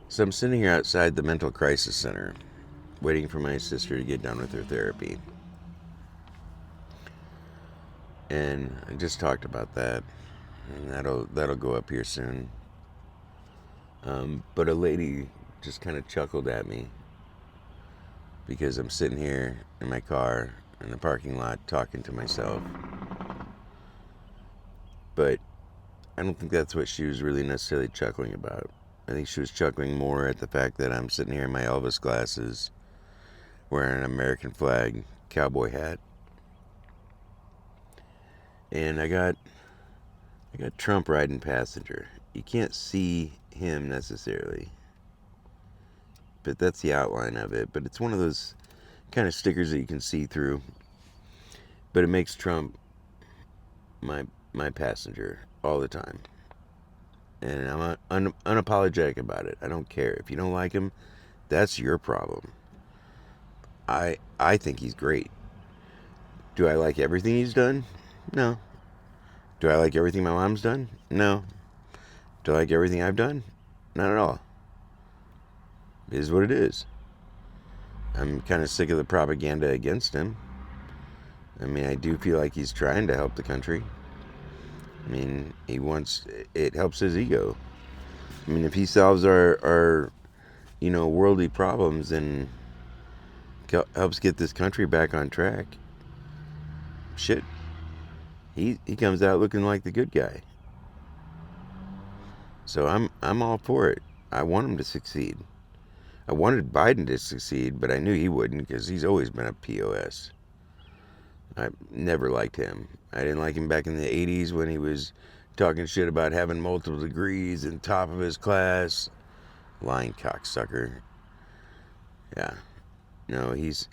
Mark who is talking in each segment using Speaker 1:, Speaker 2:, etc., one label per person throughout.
Speaker 1: So I'm sitting here outside the mental crisis center, waiting for my sister to get done with her therapy. And I just talked about that, and that'll go up here soon. But a lady just kind of chuckled at me because I'm sitting here in my car in the parking lot talking to myself. But I don't think that's what she was really necessarily chuckling about. I think she was chuckling more at the fact that I'm sitting here in my Elvis glasses, wearing an American flag cowboy hat, and I got Trump riding passenger. You can't see him necessarily, but that's the outline of it. But it's one of those kind of stickers that you can see through. But it makes Trump my my passenger all the time, and I'm unapologetic about it. I don't care if you don't like him. That's your problem. I think he's great. Do I like everything he's done? No. Do I like everything my mom's done? No. Do I like everything I've done? Not at all. It is what it is. I'm kind of sick of the propaganda against him. I mean, I do feel like he's trying to help the country. I mean, it helps his ego. I mean, if he solves our worldly problems and helps get this country back on track, shit, he comes out looking like the good guy. So I'm all for it. I want him to succeed. I wanted Biden to succeed, but I knew he wouldn't because he's always been a POS. I never liked him. I didn't like him back in the 80s when he was talking shit about having multiple degrees and top of his class. Lying cocksucker. Yeah. No, he's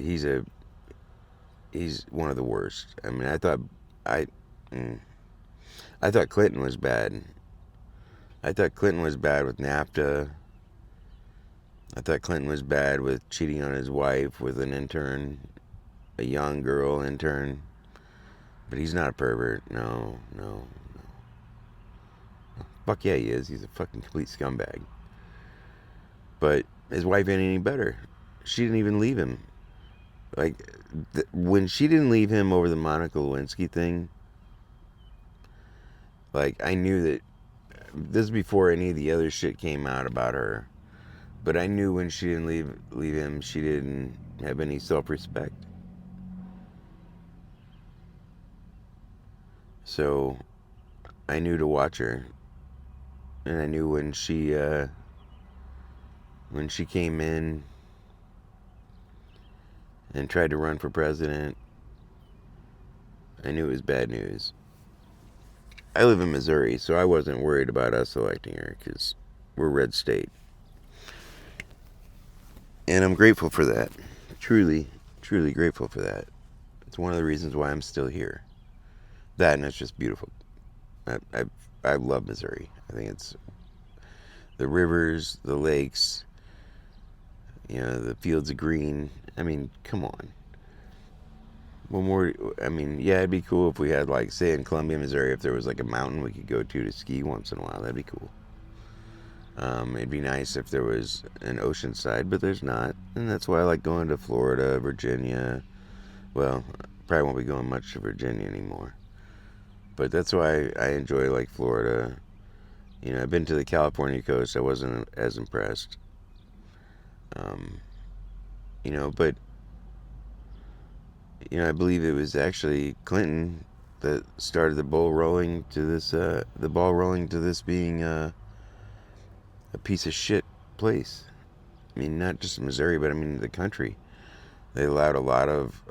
Speaker 1: one of the worst. I mean, I mm, I thought Clinton was bad. I thought Clinton was bad with NAFTA. I thought Clinton was bad with cheating on his wife with an intern, a young girl intern. But he's not a pervert. No, no. Fuck yeah, he is. He's a fucking complete scumbag. But his wife ain't any better. She didn't even leave him. Like, when she didn't leave him over the Monica Lewinsky thing, like, I knew that this is before any of the other shit came out about her. But I knew when she didn't leave him, she didn't have any self-respect. So I knew to watch her, and I knew when she came in and tried to run for president, I knew it was bad news. I live in Missouri, so I wasn't worried about us electing her because we're a red state. And I'm grateful for that. Truly, truly grateful for that. It's one of the reasons why I'm still here. That, and it's just beautiful. I love Missouri. I think it's the rivers, the lakes, the fields of green. I mean, come on. One more. I mean, yeah, it'd be cool if we had, like, say in Columbia, Missouri, if there was like a mountain we could go to ski once in a while. That'd be cool. It'd be nice if there was an ocean side, but there's not, and that's why I like going to Florida, Virginia. Well, probably won't be going much to Virginia anymore, but that's why I enjoy, like, Florida. I've been to the California coast. I wasn't as impressed. Um, but I believe it was actually Clinton that started the ball rolling to this being a piece of shit place. I mean, not just Missouri, but I mean the country. They allowed a lot of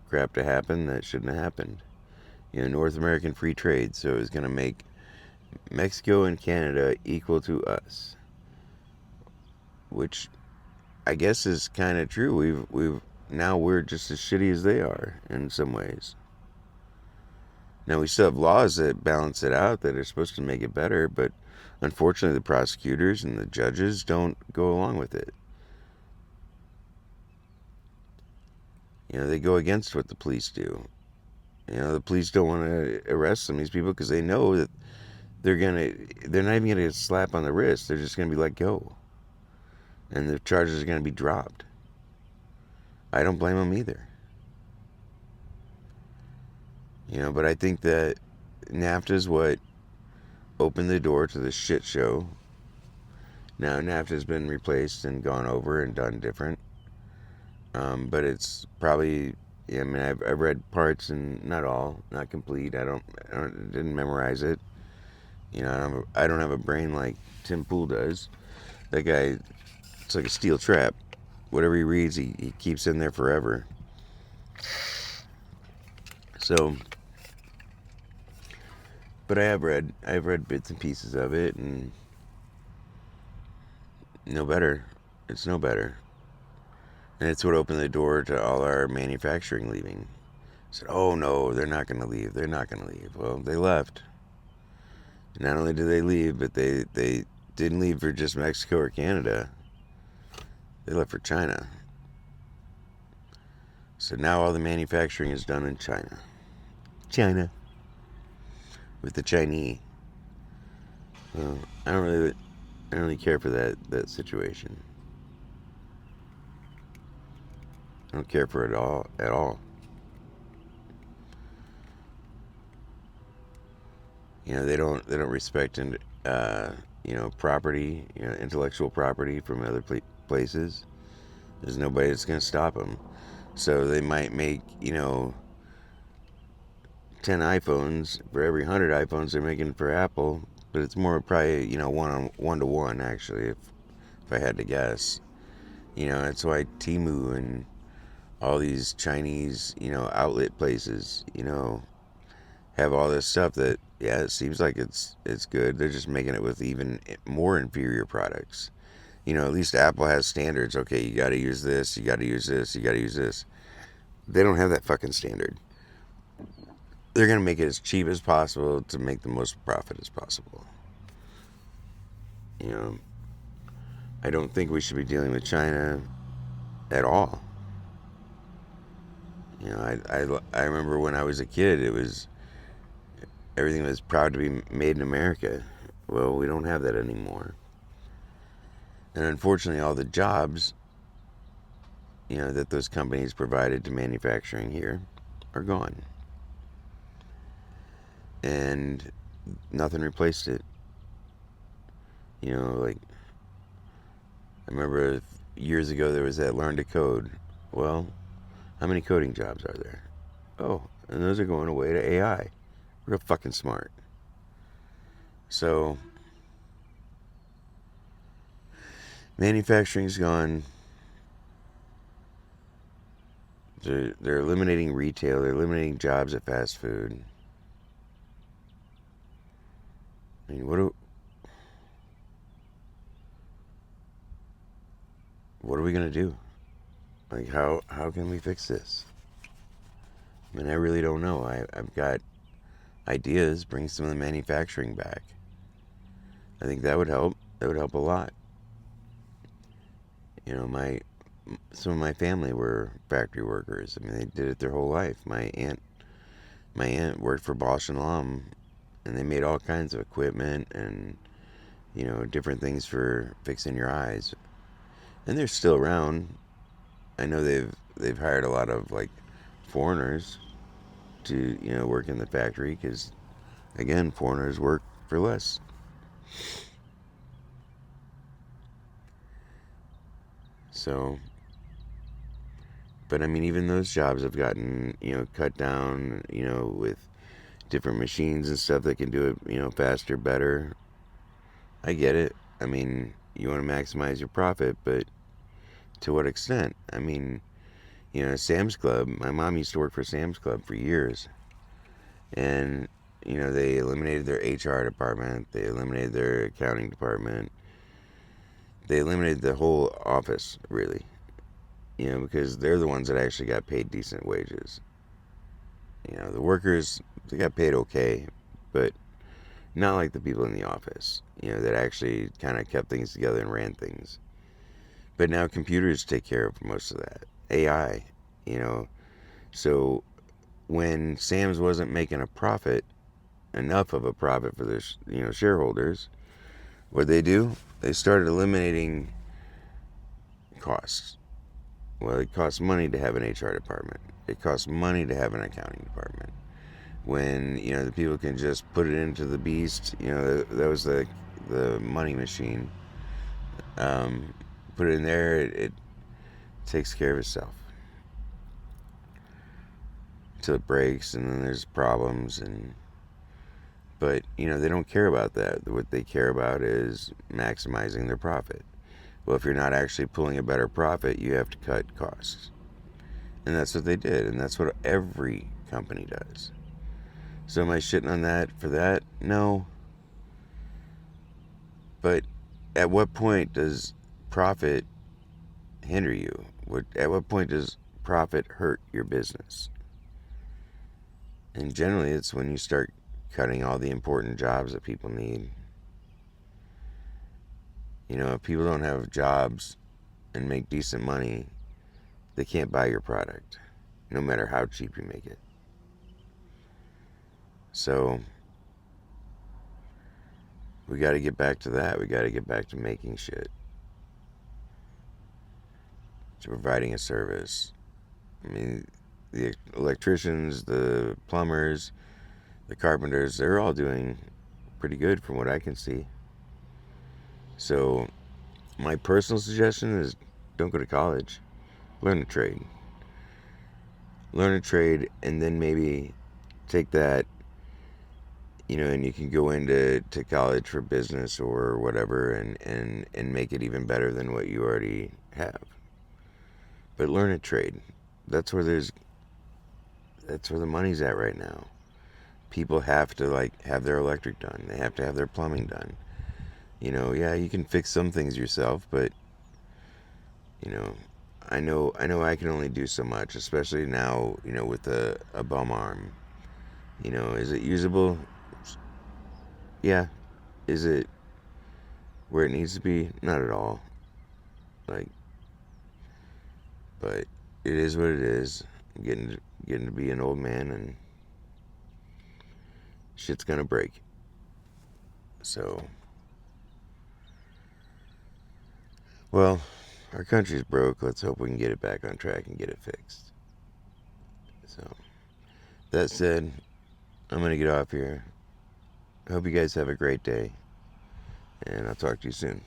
Speaker 1: crap to happen that shouldn't have happened. North American free trade, so it was going to make Mexico and Canada equal to us, which I guess is kind of true. We've now we're just as shitty as they are in some ways. Now we still have laws that balance it out that are supposed to make it better, but unfortunately the prosecutors and the judges don't go along with it. They go against what the police do. The police don't want to arrest some of these people because they know that they're not even gonna get a slap on the wrist. They're just gonna be let go, and the charges are gonna be dropped. I don't blame them either. But I think that NAFTA is what opened the door to the shit show. Now NAFTA's been replaced and gone over and done different, but it's probably. Yeah, I mean, I've read parts and not all, not complete. Didn't memorize it. I don't have a brain like Tim Pool does. That guy, it's like a steel trap. Whatever he reads, he keeps in there forever. So, but I've read bits and pieces of it, and no better. It's no better. And it's what opened the door to all our manufacturing leaving. I said, oh no, they're not going to leave. They're not going to leave. Well, they left. Not only did they leave, but they didn't leave for just Mexico or Canada. They left for China. So now all the manufacturing is done in China. China. With the Chinese. Well, I don't really care for that situation. I don't care for it all at all. They don't respect property, intellectual property from other places. There's nobody that's going to stop them. So they might make 10 iPhones for every 100 iPhones they're making for Apple, but it's more probably one to one actually, if I had to guess. That's why Temu and all these Chinese outlet places have all this stuff that, yeah, it seems like it's good. They're just making it with even more inferior products. At least Apple has standards. Okay, you got to use this, you got to use this, you got to use this. They don't have that fucking standard. They're going to make it as cheap as possible to make the most profit as possible. I don't think we should be dealing with China at all. I remember when I was a kid, everything was proud to be made in America. Well, we don't have that anymore. And unfortunately, all the jobs, that those companies provided to manufacturing here are gone. And nothing replaced it. Like, I remember years ago there was that learn to code. Well, how many coding jobs are there? Oh, and those are going away to AI. Real fucking smart. So, manufacturing's gone. They're eliminating retail. They're eliminating jobs at fast food. I mean, what are we gonna do? Like, how can we fix this? I mean, I really don't know. I've got ideas. Bring some of the manufacturing back. I think that would help. That would help a lot. Some of my family were factory workers. I mean, they did it their whole life. My aunt worked for Bosch and Lomb, and they made all kinds of equipment and different things for fixing your eyes. And they're still around. I know they've hired a lot of like foreigners to work in the factory because, again, foreigners work for less. So, but I mean, even those jobs have gotten cut down with different machines and stuff that can do it faster, better. I get it. I mean, you want to maximize your profit, but to what extent? I mean, Sam's Club. My mom used to work for Sam's Club for years, and they eliminated their HR department. They eliminated their accounting department. They eliminated the whole office, really. Because they're the ones that actually got paid decent wages. The workers, they got paid okay, but not like the people in the office, that actually kind of kept things together and ran things. But now computers take care of most of that. AI, So when Sam's wasn't making a profit, enough of a profit for their shareholders, what do? They started eliminating costs. Well, it costs money to have an HR department. It costs money to have an accounting department. When the people can just put it into the beast, that was the money machine. Put it in there, it takes care of itself until it breaks, and then there's problems. But they don't care about that. What they care about is maximizing their profit. Well, if you're not actually pulling a better profit, you have to cut costs. And that's what they did. And that's what every company does. So am I shitting on that for that? No. But at what point does profit hinder you? At what point does profit hurt your business? And generally, it's when you start cutting all the important jobs that people need. If people don't have jobs and make decent money, they can't buy your product, no matter how cheap you make it. So we got to get back to that. We got to get back to making shit, to providing a service. I mean, the electricians, the plumbers, the carpenters, they're all doing pretty good from what I can see. So my personal suggestion is don't go to college. Learn a trade. Learn a trade, and then maybe take that, and you can go into college for business or whatever, and make it even better than what you already have. But learn a trade. That's where the money's at right now. People have to have their electric done. They have to have their plumbing done. Yeah, you can fix some things yourself, but I know I can only do so much, especially now, with a bum arm. Is it usable? Yeah. Is it where it needs to be? Not at all. But it is what it is. I'm getting to be an old man, and shit's gonna break. So, well, our country's broke. Let's hope we can get it back on track and get it fixed. So, that said, I'm going to get off here. I hope you guys have a great day, and I'll talk to you soon.